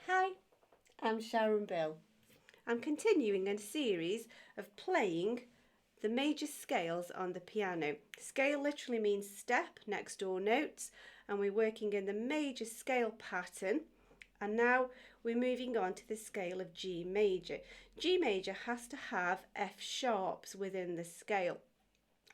Hi, I'm Sharon Bill. I'm continuing a series of playing the major scales on the piano. Scale literally means step, next door notes, and we're working in the major scale pattern. And now we're moving on to the scale of G major. G major has to have F sharps within the scale.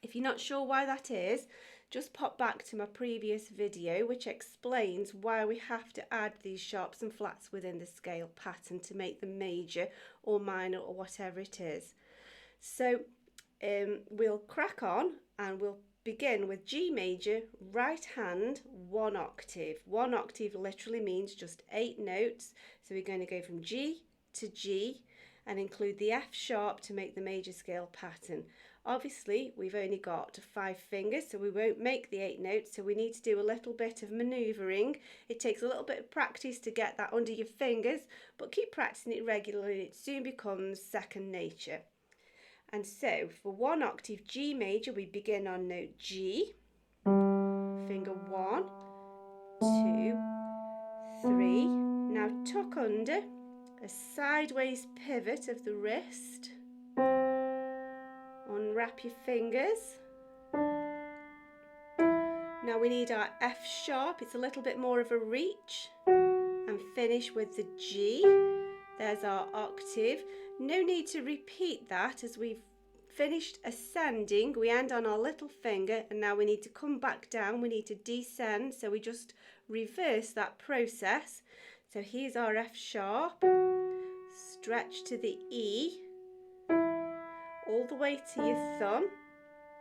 If you're not sure why that is, just pop back to my previous video which explains why we have to add these sharps and flats within the scale pattern to make them major or minor or whatever it is. So we'll crack on and we'll begin with G major, right hand, 1 octave. 1 octave literally means just 8 notes. So we're going to go from G to G and include the F sharp to make the major scale pattern. Obviously, we've only got 5 fingers, so we won't make the 8 notes, so we need to do a little bit of manoeuvring. It takes a little bit of practice to get that under your fingers, but keep practicing it regularly, it soon becomes second nature. And so, for 1 octave G major, we begin on note G, finger 1, 2, 3. Now tuck under, a sideways pivot of the wrist. Unwrap your fingers. Now we need our F sharp, it's a little bit more of a reach, and finish with the G. There's our octave. No need to repeat that as we've finished ascending. We end on our little finger and now we need to come back down, we need to descend, so we just reverse that process. So here's our F sharp, stretch to the E, all the way to your thumb.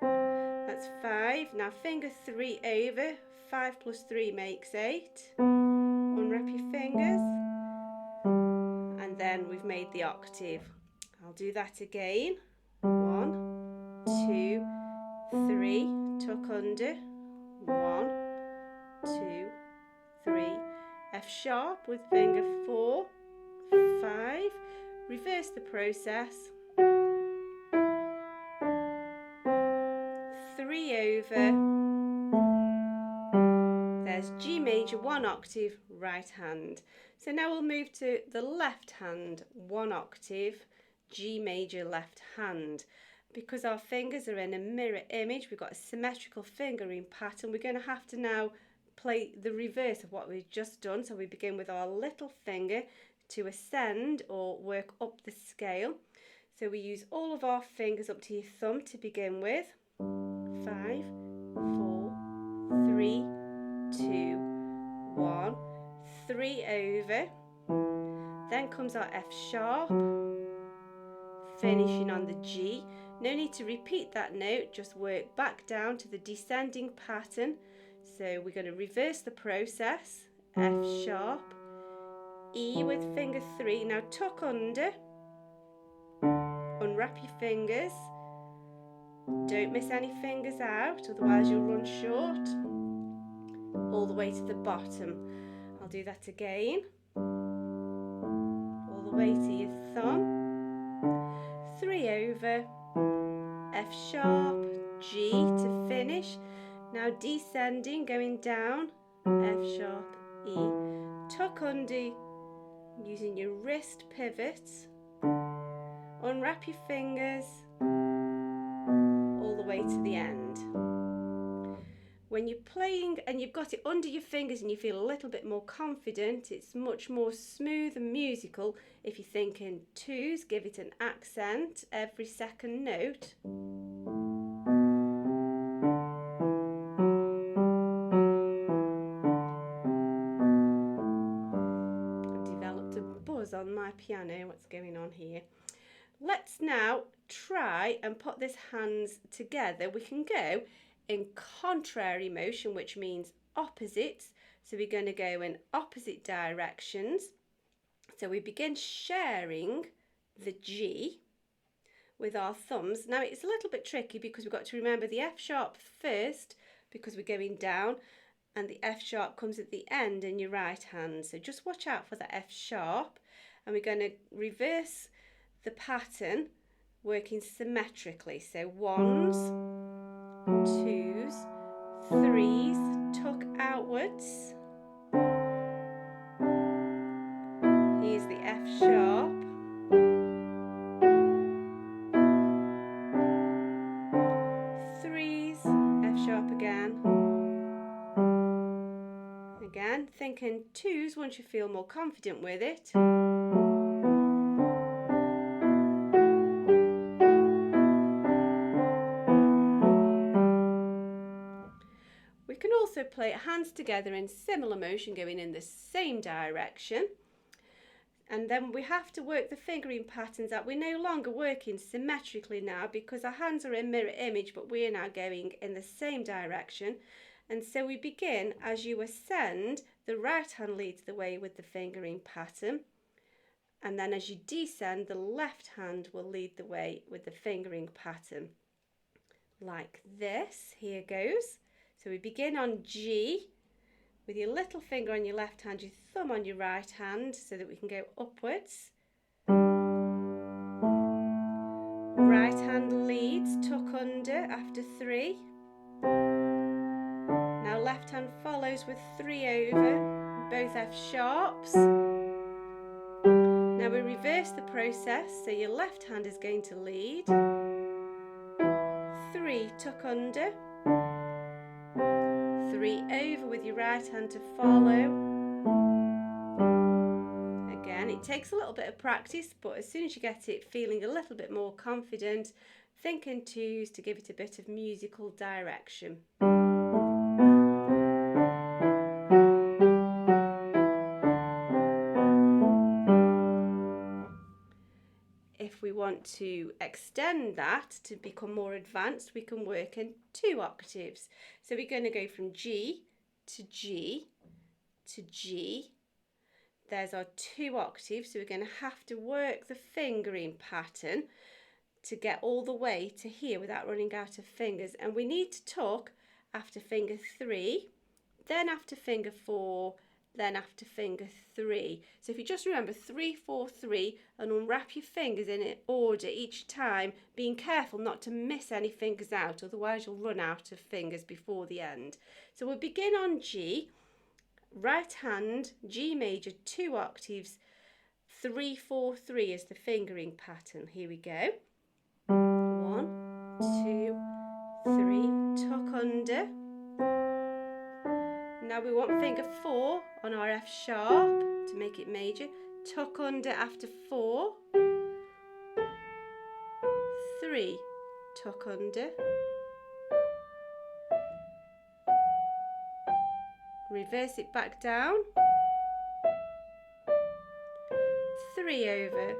That's 5. Now finger 3 over. 5 plus 3 makes 8. Unwrap your fingers. And then we've made the octave. I'll do that again. 1, 2, 3. Tuck under. 1, 2, 3. F sharp with finger 4, 5. Reverse the process. 3 over, there's G major, 1 octave, right hand. So now we'll move to the left hand, 1 octave, G major, left hand. Because our fingers are in a mirror image, we've got a symmetrical fingering pattern, we're going to have to now play the reverse of what we've just done. So we begin with our little finger to ascend or work up the scale. So we use all of our fingers up to your thumb to begin with. 5, 4, 3, 2, 1, 3 over. Then comes our F sharp, finishing on the G. No need to repeat that note, just work back down to the descending pattern. So we're going to reverse the process. F sharp, E with finger 3. Now tuck under, unwrap your fingers. Don't miss any fingers out, otherwise you'll run short. All the way to the bottom. I'll do that again. All the way to your thumb. 3 over. F sharp, G to finish. Now descending, going down. F sharp, E. Tuck under using your wrist pivots. Unwrap your fingers. All the way to the end. When you're playing and you've got it under your fingers and you feel a little bit more confident, it's much more smooth and musical. If you're thinking 2s, give it an accent every second note. I've developed a buzz on my piano. What's going on here? Let's now try and put these hands together. We can go in contrary motion, which means opposites. So we're going to go in opposite directions. So we begin sharing the G with our thumbs. Now it's a little bit tricky because we've got to remember the F sharp first because we're going down, and the F sharp comes at the end in your right hand. So just watch out for the F sharp, and we're going to reverse the pattern working symmetrically. So 1s, 2s, 3s, tuck outwards, Again, think in twos once you feel more confident with it. We can also play hands together in similar motion going in the same direction. And then we have to work the fingering patterns out. We're no longer working symmetrically now because our hands are in mirror image, but we are now going in the same direction. And so we begin, as you ascend, the right hand leads the way with the fingering pattern. And then as you descend, the left hand will lead the way with the fingering pattern. Like this, here goes. So we begin on G, with your little finger on your left hand, your thumb on your right hand, so that we can go upwards. Right hand leads, tuck under after 3. Now left hand follows with 3 over, both F sharps. Now we reverse the process, so your left hand is going to lead. 3, tuck under. 3 over with your right hand to follow. Again, it takes a little bit of practice, but as soon as you get it feeling a little bit more confident, think in twos to give it a bit of musical direction. If we want to extend that to become more advanced, we can work in 2 octaves. So we're going to go from G to G to G. There's our 2 octaves, so we're going to have to work the fingering pattern to get all the way to here without running out of fingers. And we need to tuck after finger 3, then after finger 4, then after finger 3. So if you just remember 3, 4, 3 and unwrap your fingers in order each time, being careful not to miss any fingers out, otherwise you'll run out of fingers before the end. So we'll begin on G, right hand, G major, 2 octaves, 3, 4, 3 is the fingering pattern. Here we go. 1, 2, 3, tuck under. Now we want finger 4 on our F sharp to make it major. Tuck under after 4. 3, tuck under. Reverse it back down. 3 over.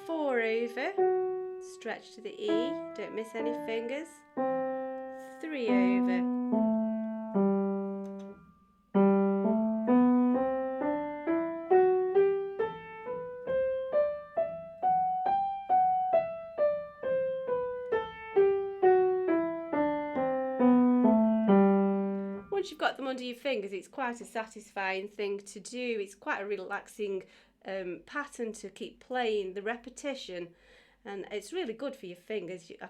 4 over. Stretch to the E, don't miss any fingers. 3 over. Once you've got them under your fingers, it's quite a satisfying thing to do. It's quite a relaxing pattern to keep playing, the repetition, and it's really good for your fingers. I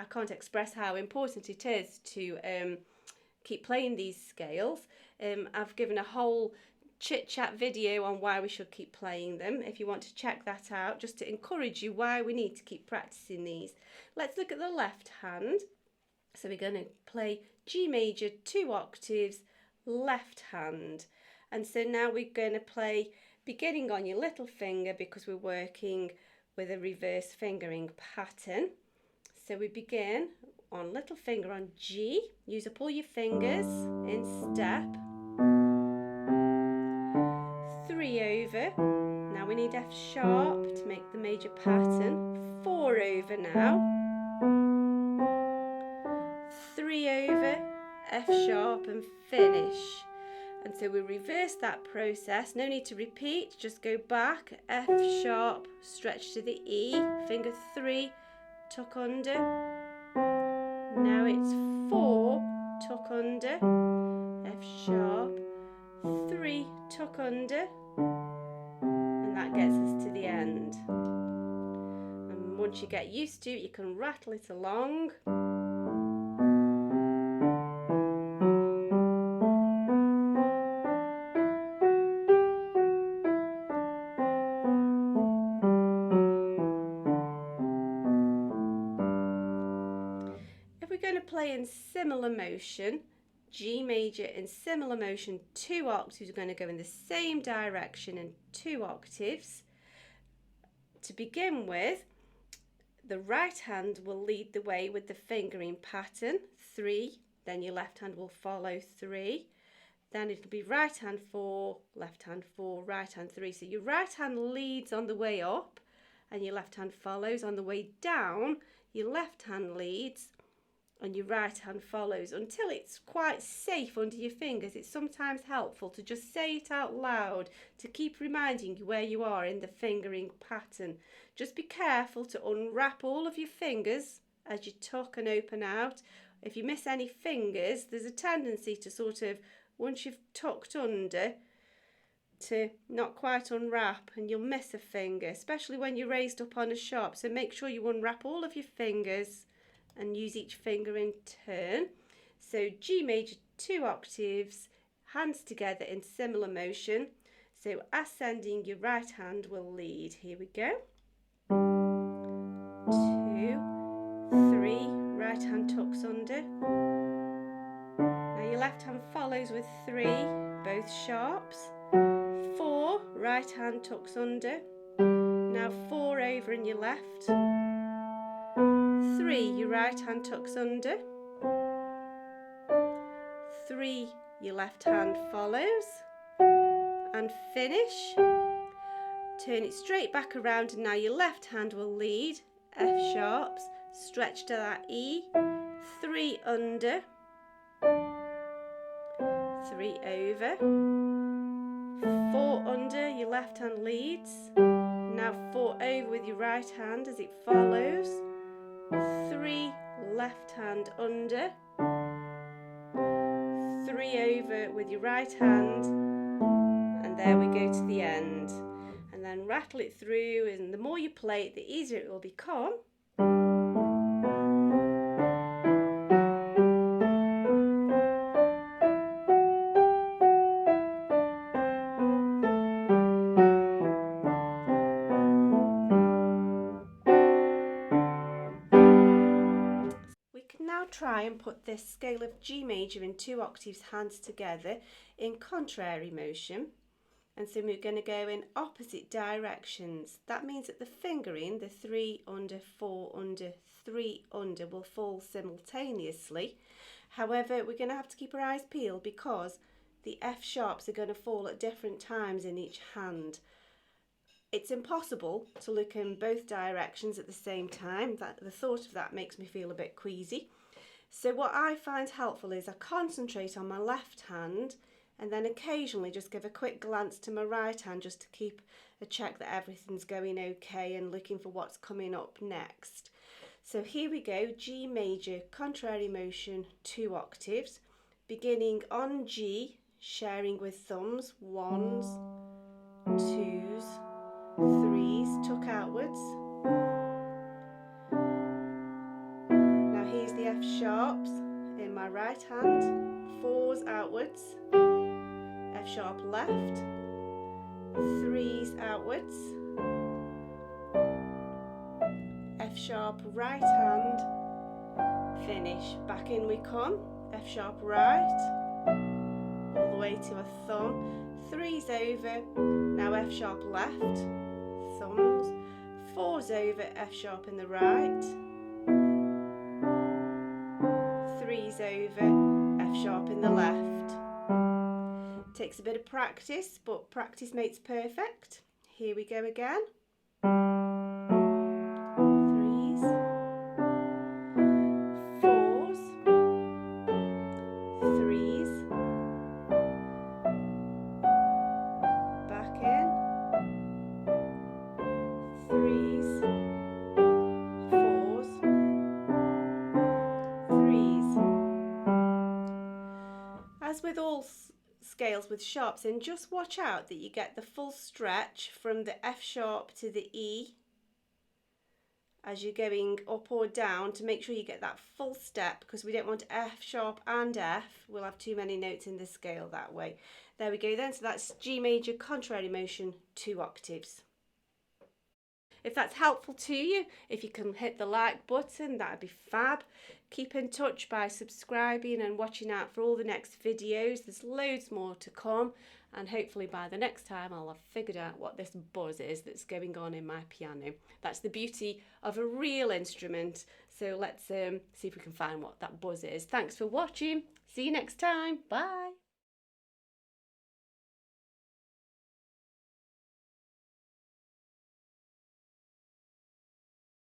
can't express how important it is to keep playing these scales. I've given a whole chit-chat video on why we should keep playing them, if you want to check that out, just to encourage you why we need to keep practicing these. Let's look at the left hand. So we're going to play G major, 2 octaves, left hand. And so now we're going to play beginning on your little finger because we're working with a reverse fingering pattern. So we begin on little finger on G, use up all your fingers in step. 3 over, now we need F sharp to make the major pattern. 4 over now. 3 over, F sharp and finish. And so we reverse that process, no need to repeat, just go back, F sharp, stretch to the E, finger 3, tuck under. Now it's 4, tuck under, F sharp, 3, tuck under, and that gets us to the end. And once you get used to it, you can rattle it along. Play in similar motion, G major in similar motion, 2 octaves. We're going to go in the same direction in 2 octaves. To begin with, the right hand will lead the way with the fingering pattern, 3, then your left hand will follow 3, then it'll be right hand 4, left hand 4, right hand 3. So your right hand leads on the way up and your left hand follows. On the way down, your left hand leads and your right hand follows until it's quite safe under your fingers. It's sometimes helpful to just say it out loud to keep reminding you where you are in the fingering pattern. Just be careful to unwrap all of your fingers as you tuck and open out. If you miss any fingers, there's a tendency to sort of, once you've tucked under, to not quite unwrap and you'll miss a finger, especially when you're raised up on a sharp. So make sure you unwrap all of your fingers and use each finger in turn. So G major, 2 octaves, hands together in similar motion. So ascending, your right hand will lead. Here we go. 2, 3, right hand tucks under. Now your left hand follows with 3, both sharps. 4, right hand tucks under. Now 4 over in your left. 3, your right hand tucks under. 3, your left hand follows. And finish. Turn it straight back around and now your left hand will lead. F sharps, stretch to that E. 3 under. 3 over. 4 under, your left hand leads. Now 4 over with your right hand as it follows. 3 left hand under. 3 over with your right hand. And there we go to the end. And then rattle it through, and the more you play it, the easier it will become. Now try and put this scale of G major in 2 octaves hands together in contrary motion. And so we're going to go in opposite directions. That means that the fingering, the 3 under, 4 under, 3 under, will fall simultaneously. However, we're going to have to keep our eyes peeled because the F sharps are going to fall at different times in each hand. It's impossible to look in both directions at the same time. The thought of that makes me feel a bit queasy. So what I find helpful is I concentrate on my left hand and then occasionally just give a quick glance to my right hand just to keep a check that everything's going okay and looking for what's coming up next. So here we go, G major, contrary motion, 2 octaves, beginning on G, sharing with thumbs, 1s, 2s, 3s, tuck outwards. Now here's the F sharps in my right hand, 4s outwards, F sharp left, 3s outwards, F sharp right hand, finish, back in we come, F sharp right, all the way to a thumb, 3s over, now F sharp left, thumbs, 4s over, F sharp in the right, 3s over, F sharp in the left. Takes a bit of practice, but practice makes perfect. Here we go again. 3s, 4s, 3s, back in, 3s, 4s, 3s. As with all scales with sharps in, just watch out that you get the full stretch from the F sharp to the E as you're going up or down, to make sure you get that full step, because we don't want F sharp and F. We'll have too many notes in the scale that way. There we go then. So that's G major, contrary motion, 2 octaves. If that's helpful to you, if you can hit the like button, that'd be fab. Keep in touch by subscribing and watching out for all the next videos. There's loads more to come, and hopefully by the next time I'll have figured out what this buzz is that's going on in my piano. That's the beauty of a real instrument. So let's see if we can find what that buzz is. Thanks for watching. See you next time. Bye.